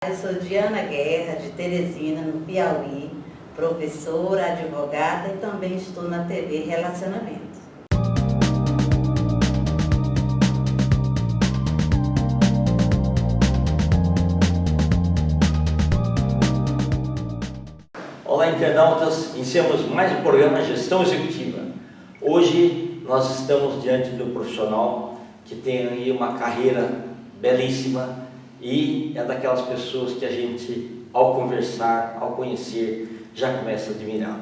Eu sou Diana Guerra, de Teresina, no Piauí, professora, advogada e também estou na TV Relacionamento. Olá, internautas! Iniciamos mais um programa Gestão Executiva. Hoje nós estamos diante de um profissional que tem aí uma carreira belíssima e é daquelas pessoas que a gente, ao conversar, ao conhecer, já começa a admirar.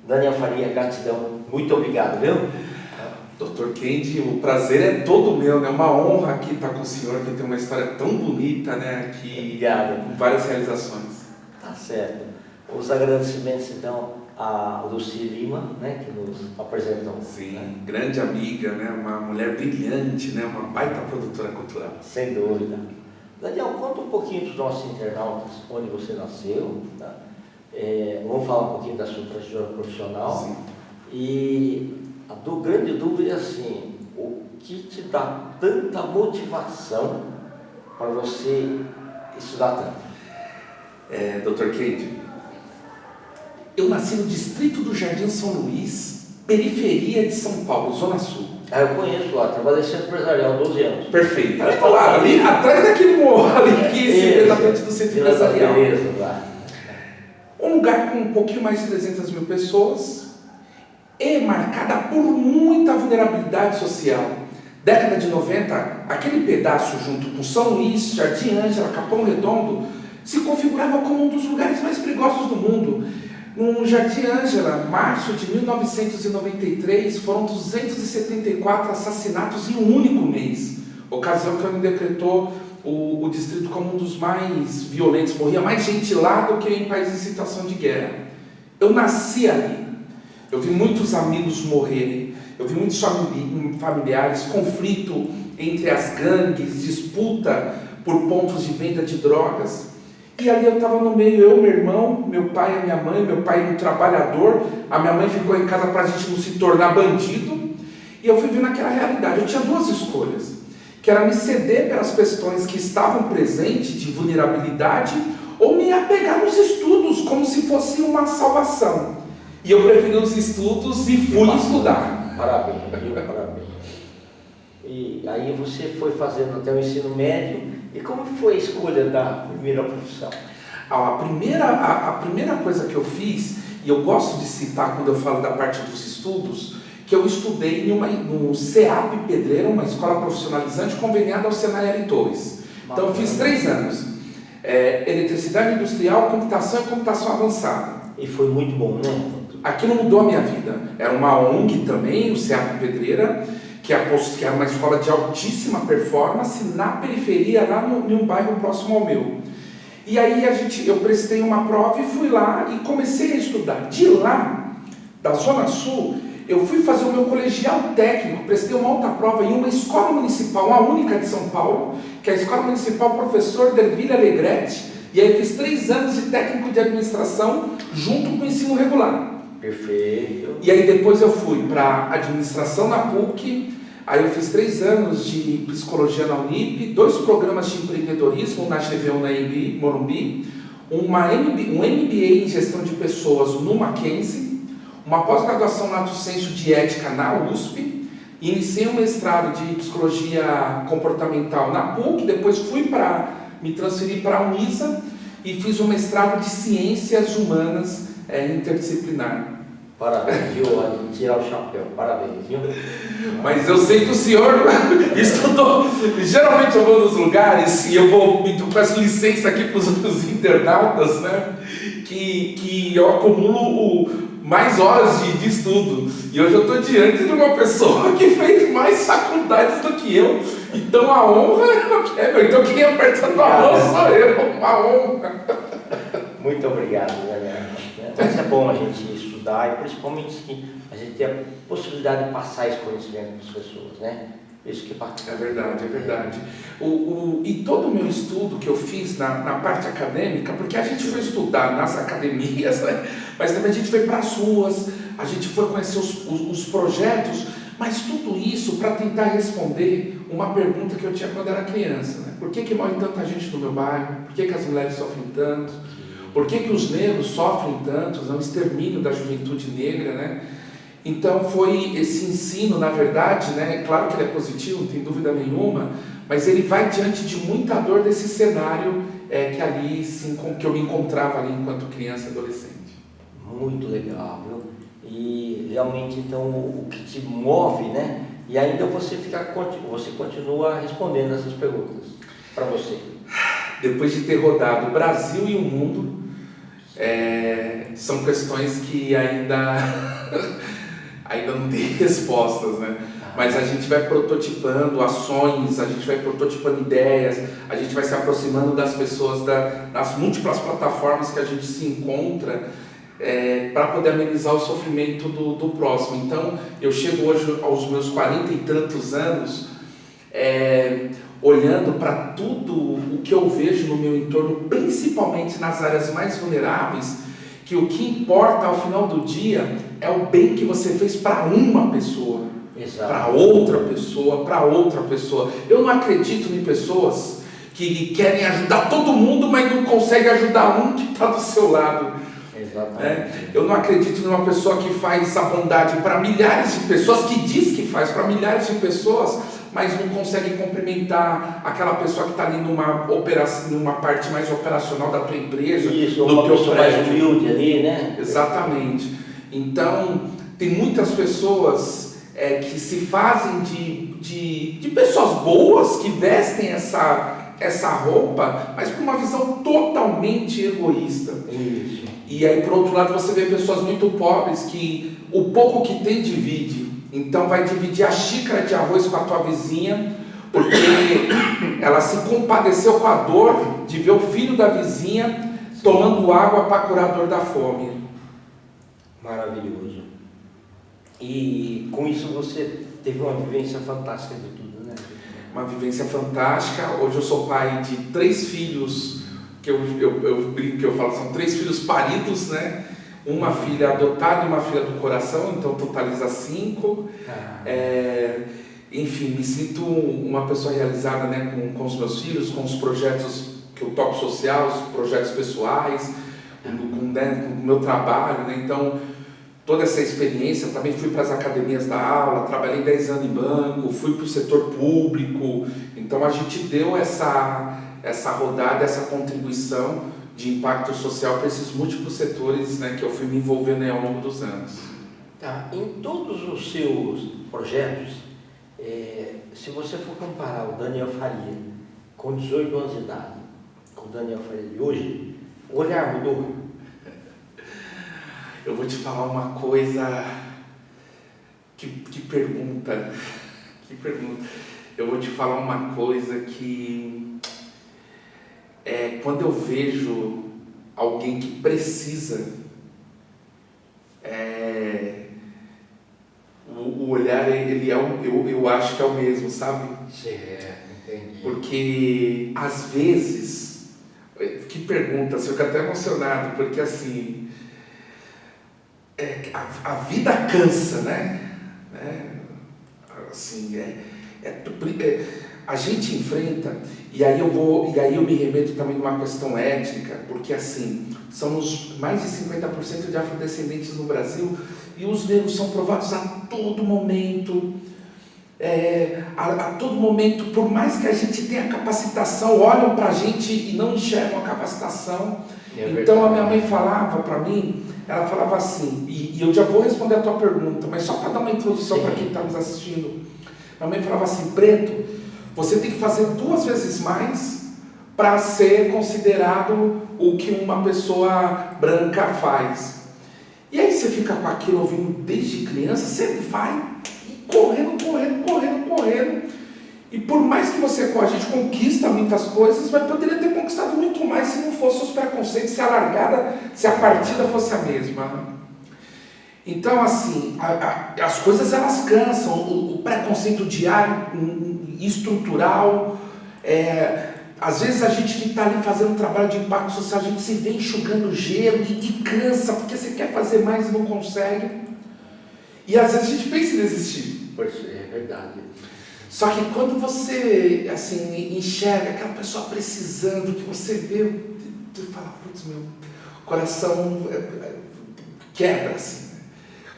Daniel Faria, gratidão, muito obrigado, viu? Dr. Kendi, o prazer é todo meu, né? Uma honra aqui estar com o senhor, que tem uma história tão bonita, né? Aqui, Obrigado. Com várias realizações. Tá certo. Os agradecimentos, então, a Lucy Lima, né, que nos apresentou. Sim, né? grande amiga, né? Uma mulher brilhante, né? Uma baita produtora cultural. Sem dúvida. Daniel, conta um pouquinho para os nossos internautas onde você nasceu, tá? Vamos falar um pouquinho da sua trajetória profissional. Sim. E a grande dúvida é assim, o que te dá tanta motivação para você estudar tanto? Dr. Kendi, eu nasci no distrito do Jardim São Luís, periferia de São Paulo, Zona Sul. Eu conheço lá, trabalhei centro empresarial 12 anos. Perfeito. Ali atrás daquele morro ali que se vê na frente do centro empresarial. Um lugar com um pouquinho mais de 300 mil pessoas, é marcada por muita vulnerabilidade social. Década de 90, aquele pedaço junto com São Luís, Jardim Ângela, Capão Redondo, se configurava como um dos lugares mais perigosos do mundo. No Jardim Ângela, março de 1993, foram 274 assassinatos em um único mês, ocasião que a ONU decretou o distrito como um dos mais violentos. Morria mais gente lá do que em países em situação de guerra. Eu nasci ali, eu vi muitos amigos morrerem, eu vi muitos familiares, conflito entre as gangues, disputa por pontos de venda de drogas. E ali eu estava no meio, eu, meu irmão, meu pai e a minha mãe, meu pai um trabalhador, a minha mãe ficou em casa para a gente não se tornar bandido, e eu fui vendo aquela realidade. Eu tinha duas escolhas, que era me ceder pelas questões que estavam presentes de vulnerabilidade, ou me apegar nos estudos, como se fosse uma salvação. E eu preferi os estudos e fui estudar. Parabéns, viu? Parabéns. E aí você foi fazendo até o ensino médio. E como foi a escolha da primeira profissão? A primeira coisa que eu fiz, e eu gosto de citar quando eu falo da parte dos estudos, que eu estudei no CEAP Pedreira, uma escola profissionalizante conveniada ao Senai L. Torres. Então eu fiz 3 anos. Eletricidade industrial, computação e computação avançada. E foi muito bom, né? Aquilo mudou a minha vida. Era uma ONG também, o CEAP Pedreira, que é uma escola de altíssima performance na periferia, lá em um bairro próximo ao meu. E aí eu prestei uma prova e fui lá e comecei a estudar. De lá, da Zona Sul, eu fui fazer o meu colegial técnico, prestei uma outra prova em uma escola municipal, a única de São Paulo, que é a Escola Municipal Professor Derville Alegretti, e aí fiz 3 anos de técnico de administração junto com o ensino regular. Perfeito. E aí depois eu fui para administração na PUC, aí eu fiz 3 anos de psicologia na Unip, 2 programas de empreendedorismo na GV na Morumbi, um MBA em gestão de pessoas no Mackenzie, uma pós-graduação lato sensu de ética na USP, iniciei um mestrado de psicologia comportamental na PUC, depois me transferi para a Unisa e fiz um mestrado de ciências humanas interdisciplinar. Parabéns, viu? Tirar o chapéu, parabéns, viu? Mas eu sei que o senhor estudou. Geralmente eu vou nos lugares e eu peço licença aqui para os internautas, né? Que eu acumulo mais horas de estudo. E hoje eu estou diante de uma pessoa que fez mais faculdades do que eu. Então a honra é. Então quem aperta a mão sou eu. Uma honra. Muito obrigado, Daniel. Mas é bom a gente estudar e principalmente que a gente ter a possibilidade de passar esse conhecimento para as pessoas, né? Isso que bacana. É verdade, é verdade. E todo o meu estudo que eu fiz na parte acadêmica, porque a gente foi estudar nas academias, né? Mas também a gente foi para as ruas, a gente foi conhecer os projetos, Mas tudo isso para tentar responder uma pergunta que eu tinha quando era criança, né? Por que morre tanta gente no meu bairro? Por que as mulheres sofrem tanto? Por que os negros sofrem tanto? É um extermínio da juventude negra, né? Então foi esse ensino, na verdade, né? Claro que ele é positivo, não tem dúvida nenhuma, mas ele vai diante de muita dor desse cenário que eu me encontrava ali enquanto criança e adolescente. Muito legal, viu? E realmente, então, o que te move, né? E ainda você continua respondendo essas perguntas para você. Depois de ter rodado o Brasil e o mundo, são questões que ainda não tem respostas, né? Mas a gente vai prototipando ações, a gente vai prototipando ideias, a gente vai se aproximando das pessoas das múltiplas plataformas que a gente se encontra para poder amenizar o sofrimento do próximo. Então, eu chego hoje aos meus 40 e tantos anos, olhando para tudo o que eu vejo no meu entorno, principalmente nas áreas mais vulneráveis, que o que importa ao final do dia é o bem que você fez para uma pessoa, para outra pessoa, para outra pessoa. Eu não acredito em pessoas que querem ajudar todo mundo, mas não conseguem ajudar um que está do seu lado. Eu não acredito numa pessoa que faz a bondade para milhares de pessoas, que diz que faz para milhares de pessoas, mas não consegue cumprimentar aquela pessoa que está ali numa parte mais operacional da tua empresa. Isso, uma pessoa mais humilde ali, né? Exatamente. Então, tem muitas pessoas que se fazem de pessoas boas, que vestem essa roupa, mas com uma visão totalmente egoísta. Isso. E aí, por outro lado, você vê pessoas muito pobres que o pouco que tem divide. Então vai dividir a xícara de arroz com a tua vizinha, porque ela se compadeceu com a dor de ver o filho da vizinha tomando água para curar a dor da fome. Maravilhoso. E com isso você teve uma vivência fantástica de tudo, né? Uma vivência fantástica. Hoje eu sou pai de 3 filhos, que eu brinco, que eu falo, são 3 filhos paridos, né? Uma filha adotada e uma filha do coração, então totaliza 5. Enfim, me sinto uma pessoa realizada, né, com os meus filhos, com os projetos que eu toco social, os projetos pessoais, com o meu trabalho, né? Então, toda essa experiência, também fui para as academias da aula, trabalhei 10 anos em banco, fui para o setor público, então a gente deu essa rodada, essa contribuição de impacto social para esses múltiplos setores, né, que eu fui me envolvendo ao longo dos anos. Tá. Em todos os seus projetos, se você for comparar o Daniel Faria com 18 anos de idade, com o Daniel Faria de hoje, o olhar mudou? Eu vou te falar uma coisa, que pergunta. Eu vou te falar uma coisa que quando eu vejo alguém que precisa, o olhar, eu acho que é o mesmo, sabe? Certo, entendi. Porque às vezes, que pergunta, eu fico até emocionado, porque assim, a vida cansa, né? Assim, a gente enfrenta, e aí eu me remeto também numa questão étnica, porque assim, somos mais de 50% de afrodescendentes no Brasil, e os negros são provados a todo momento, a todo momento, por mais que a gente tenha capacitação, olham pra gente e não enxergam a capacitação. Então a minha mãe falava para mim, ela falava assim, e eu já vou responder a tua pergunta, mas só para dar uma introdução para quem está nos assistindo. Minha mãe falava assim: Preto, você tem que fazer 2 vezes mais para ser considerado o que uma pessoa branca faz. E aí você fica com aquilo ouvindo desde criança, você vai correndo. E por mais que você a gente conquista muitas coisas, mas poderia ter conquistado muito mais se não fosse os preconceitos, se a partida fosse a mesma. Então, assim, as coisas elas cansam, o preconceito diário, estrutural, às vezes a gente que está ali fazendo um trabalho de impacto social, a gente se vê enxugando gelo e cansa, porque você quer fazer mais e não consegue. E às vezes a gente pensa em desistir. Pois é verdade. Só que quando você, assim, enxerga aquela pessoa precisando, que você vê, tu fala, putz, meu coração quebra, assim, né?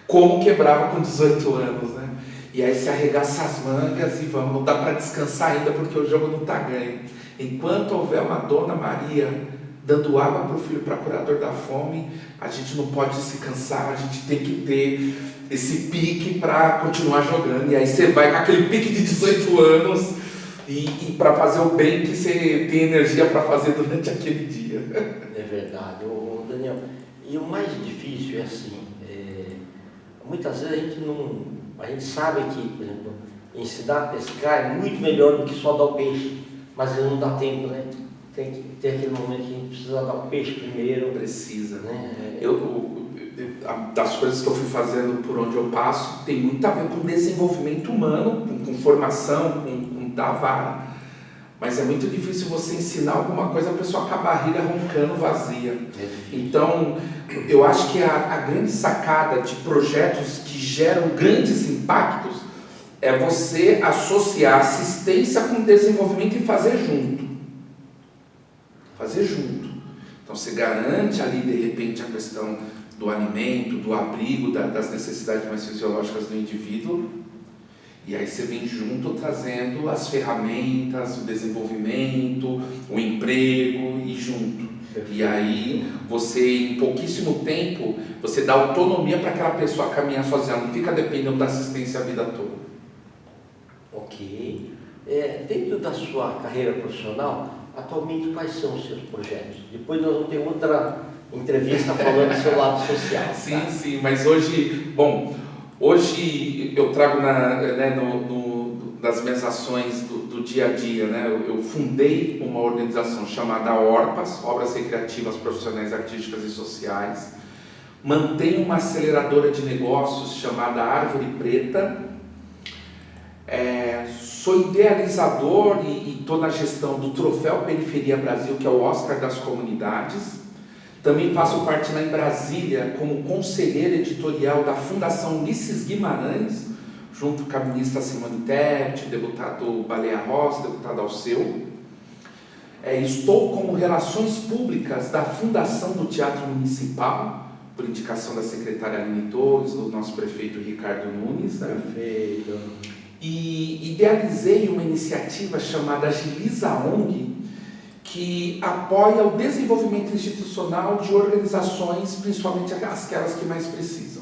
Como quebrava com 18 anos, né? E aí se arregaça as mangas e vamos, não dá para descansar ainda porque o jogo não está ganho. Enquanto houver uma Dona Maria dando água para o filho, para curador da fome, a gente não pode se cansar, a gente tem que ter esse pique para continuar jogando. E aí você vai com aquele pique de 18 anos e para fazer o bem que você tem energia para fazer durante aquele dia. É verdade, Daniel. E o mais difícil é assim, muitas vezes a gente sabe que, por exemplo, ensinar a pescar é muito melhor do que só dar o peixe, mas não dá tempo, né? Tem que ter aquele momento que a gente precisa dar o peixe primeiro. Precisa, né? Das coisas que eu fui fazendo por onde eu passo, tem muito a ver com desenvolvimento humano, com formação, com dar vara. Mas é muito difícil você ensinar alguma coisa, a pessoa com a barriga roncando vazia. Então, eu acho que a grande sacada de projetos que geram grandes impactos é você associar assistência com desenvolvimento e fazer junto. Fazer junto. Então, você garante ali, de repente, a questão do alimento, do abrigo, das necessidades mais fisiológicas do indivíduo. E aí você vem junto trazendo as ferramentas, o desenvolvimento, o emprego e junto. E aí você, em pouquíssimo tempo, você dá autonomia para aquela pessoa caminhar sozinha, não fica dependendo da assistência a vida toda. Ok. Dentro da sua carreira profissional, atualmente quais são os seus projetos? Depois nós vamos ter outra entrevista falando do seu lado social. Tá? Sim, mas hoje eu trago nas minhas ações do dia a dia, né? Eu fundei uma organização chamada ORPAS, Obras Recreativas Profissionais Artísticas e Sociais, mantenho uma aceleradora de negócios chamada Árvore Preta, sou idealizador e estou na gestão do Troféu Periferia Brasil, que é o Oscar das Comunidades. Também faço parte lá em Brasília como conselheiro editorial da Fundação Ulisses Guimarães, junto com a ministra Simone Tebet, o deputado Baleia Rossi, o deputado Alceu. Estou como Relações Públicas da Fundação do Teatro Municipal, por indicação da secretária Aline Torres, do nosso prefeito Ricardo Nunes. Né? Perfeito. E idealizei uma iniciativa chamada Agiliza ONG, que apoia o desenvolvimento institucional de organizações, principalmente aquelas que mais precisam.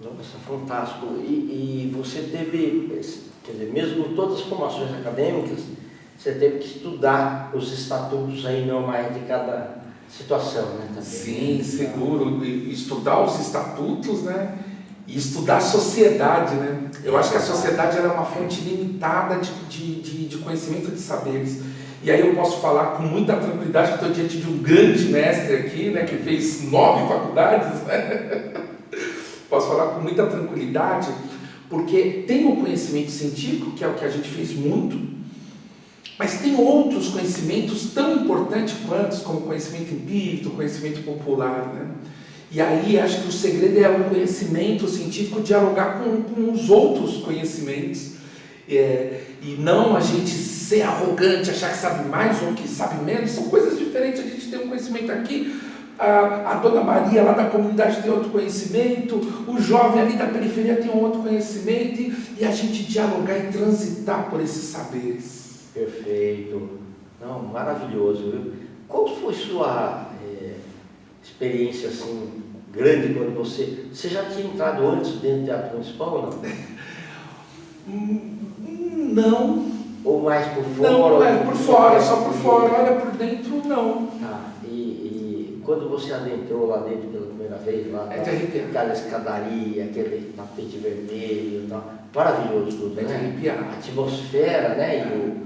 Nossa, fantástico. E você teve, quer dizer, mesmo com todas as formações acadêmicas, você teve que estudar os estatutos aí normais de cada situação, né? Também. Sim, seguro. Estudar os estatutos, né? E estudar a sociedade, né? Eu acho que a sociedade ela é uma fonte limitada de conhecimento de saberes. E aí eu posso falar com muita tranquilidade que estou diante de um grande mestre aqui, né, que fez 9 faculdades, né? Posso falar com muita tranquilidade, porque tem o conhecimento científico, que é o que a gente fez muito, mas tem outros conhecimentos tão importantes quanto, como conhecimento empírico, conhecimento popular, né? E aí acho que o segredo é o conhecimento científico dialogar com os outros conhecimentos, e não a gente ser arrogante, achar que sabe mais ou que sabe menos. São coisas diferentes. A gente tem um conhecimento aqui, a Dona Maria lá da comunidade tem outro conhecimento, o jovem ali da periferia tem um outro conhecimento, e a gente dialogar e transitar por esses saberes. Perfeito. Não, maravilhoso, viu? Qual foi sua experiência assim grande quando você já tinha entrado antes dentro do Teatro Municipal ou não? Não. Ou mais por fora? Não, por fora, só por fora. Olha, por dentro, não. Tá. E quando você adentrou lá dentro pela primeira vez, lá, aquela escadaria, aquele tapete vermelho e tal, maravilhoso tudo, de né? arrepiar. A atmosfera, né? E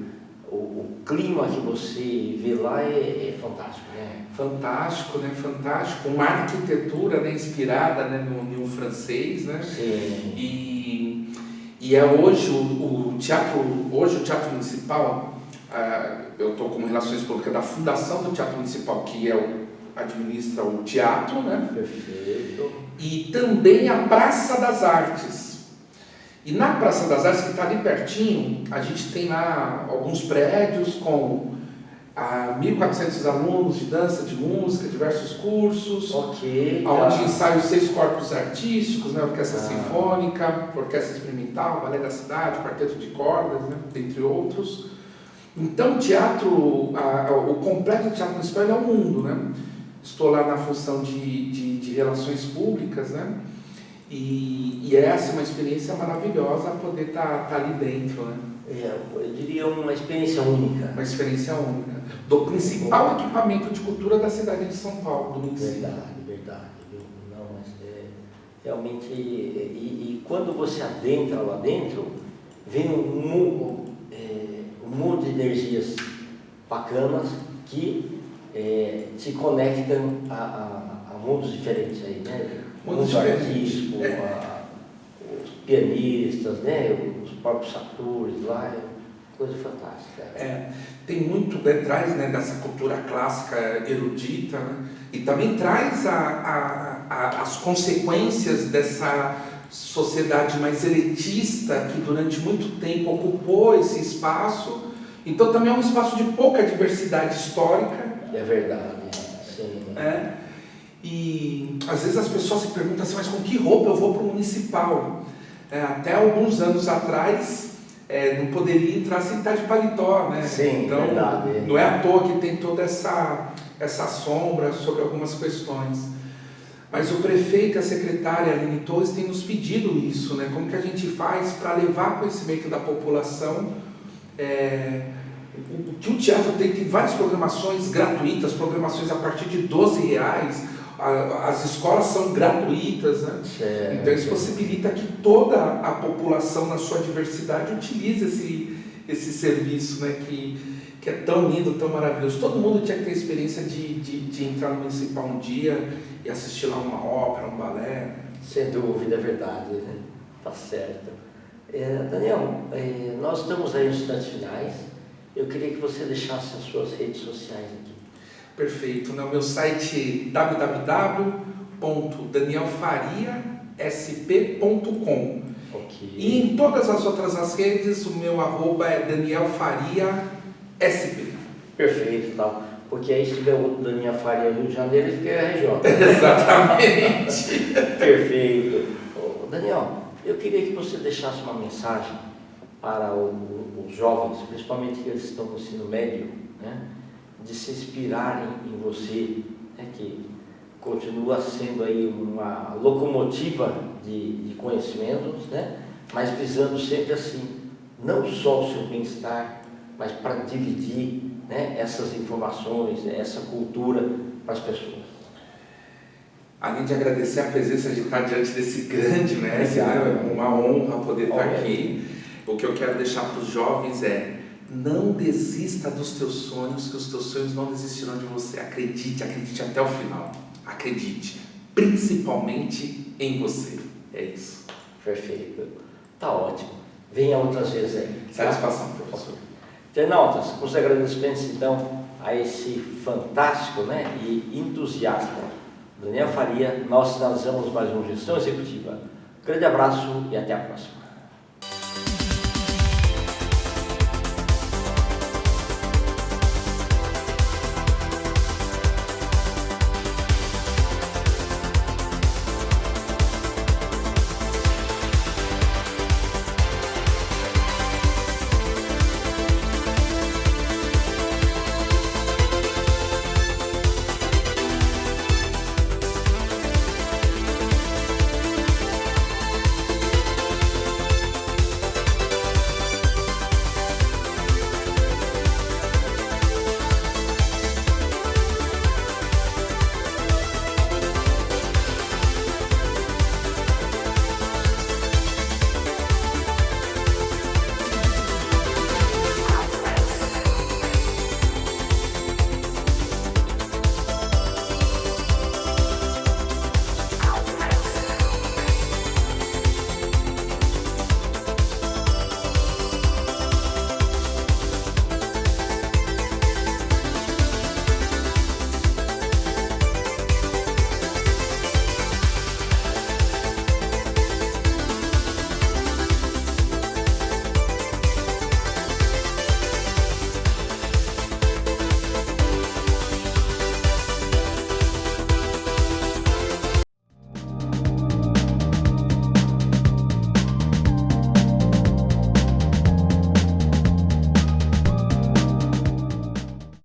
o clima que você vê lá é fantástico, né? Fantástico, né? Fantástico. Uma arquitetura, né, inspirada, né, no francês, né? Sim. E hoje o Teatro Municipal, eu estou como Relações Públicas da Fundação do Teatro Municipal, que é administra o teatro, né? Perfeito. E também a Praça das Artes. E na Praça das Artes, que está ali pertinho, a gente tem lá alguns prédios com 1.400 alunos de dança, de música, diversos cursos, Ok. onde ensaiam 6 corpos artísticos, né? Orquestra Sinfônica, Orquestra Experimental, Balé da Cidade, Quarteto de Cordas, né? Dentre outros. Então, o teatro, o completo teatro municipal é o mundo, né? Estou lá na função de relações públicas, né? E essa é uma experiência maravilhosa poder estar ali dentro, né? Eu diria uma experiência única. Uma experiência única. Do principal equipamento de cultura da cidade de São Paulo, do município. Verdade. Não, mas realmente... E quando você adentra lá dentro, vem um monte de energias bacanas que te conectam a mundos diferentes aí, né? Mundos artísticos, os pianistas, né? Os próprios atores lá, coisa fantástica. Tem muito detrás, né, dessa cultura clássica erudita, né? E também traz as consequências dessa sociedade mais elitista que durante muito tempo ocupou esse espaço. Então também é um espaço de pouca diversidade histórica. É verdade, sim. E às vezes as pessoas se perguntam assim, mas com que roupa eu vou para o municipal? Até alguns anos atrás não poderia entrar sem estar de paletó, né? Sim, então verdade. Não é à toa que tem toda essa sombra sobre algumas questões. Mas o prefeito e a secretária Aline Torres têm nos pedido isso, né? Como que a gente faz para levar conhecimento da população? Que o teatro tem várias programações gratuitas, programações a partir de R$12, as escolas são gratuitas, né? Então isso possibilita que toda a população na sua diversidade utilize esse serviço, né? Que é tão lindo, tão maravilhoso. Todo mundo tinha que ter a experiência de entrar no municipal um dia e assistir lá uma ópera, um balé. Sem dúvida, é verdade, né? Tá certo. Daniel, nós estamos aí nos instantes finais. Eu queria que você deixasse as suas redes sociais aqui. Perfeito. No meu site www.danielfariasp.com. Okay. E em todas as outras redes, o meu @é Daniel Faria SP. Perfeito, tal. Porque aí se tiver outro Daniel Faria no Rio de Janeiro, ele fica RJ. Exatamente. Perfeito. Daniel, eu queria que você deixasse uma mensagem para os jovens, principalmente que eles estão no ensino médio, né, de se inspirarem em você, né, que continua sendo aí uma locomotiva de conhecimentos, né, mas visando sempre assim, não só o seu bem-estar, mas para dividir, né, essas informações, essa cultura para as pessoas. Além de agradecer a presença de estar diante desse grande mestre, né? É uma honra poder estar aqui. O que eu quero deixar para os jovens é: não desista dos teus sonhos, que os teus sonhos não desistirão de você. Acredite até o final. Acredite, principalmente em você. É isso. Perfeito. Tá ótimo. Venha outras vezes aí. Satisfação, professor. Internautas, os agradecimentos então a esse fantástico, né, e entusiasta Daniel Faria. Nós finalizamos mais uma Gestão Executiva. Grande abraço e até a próxima.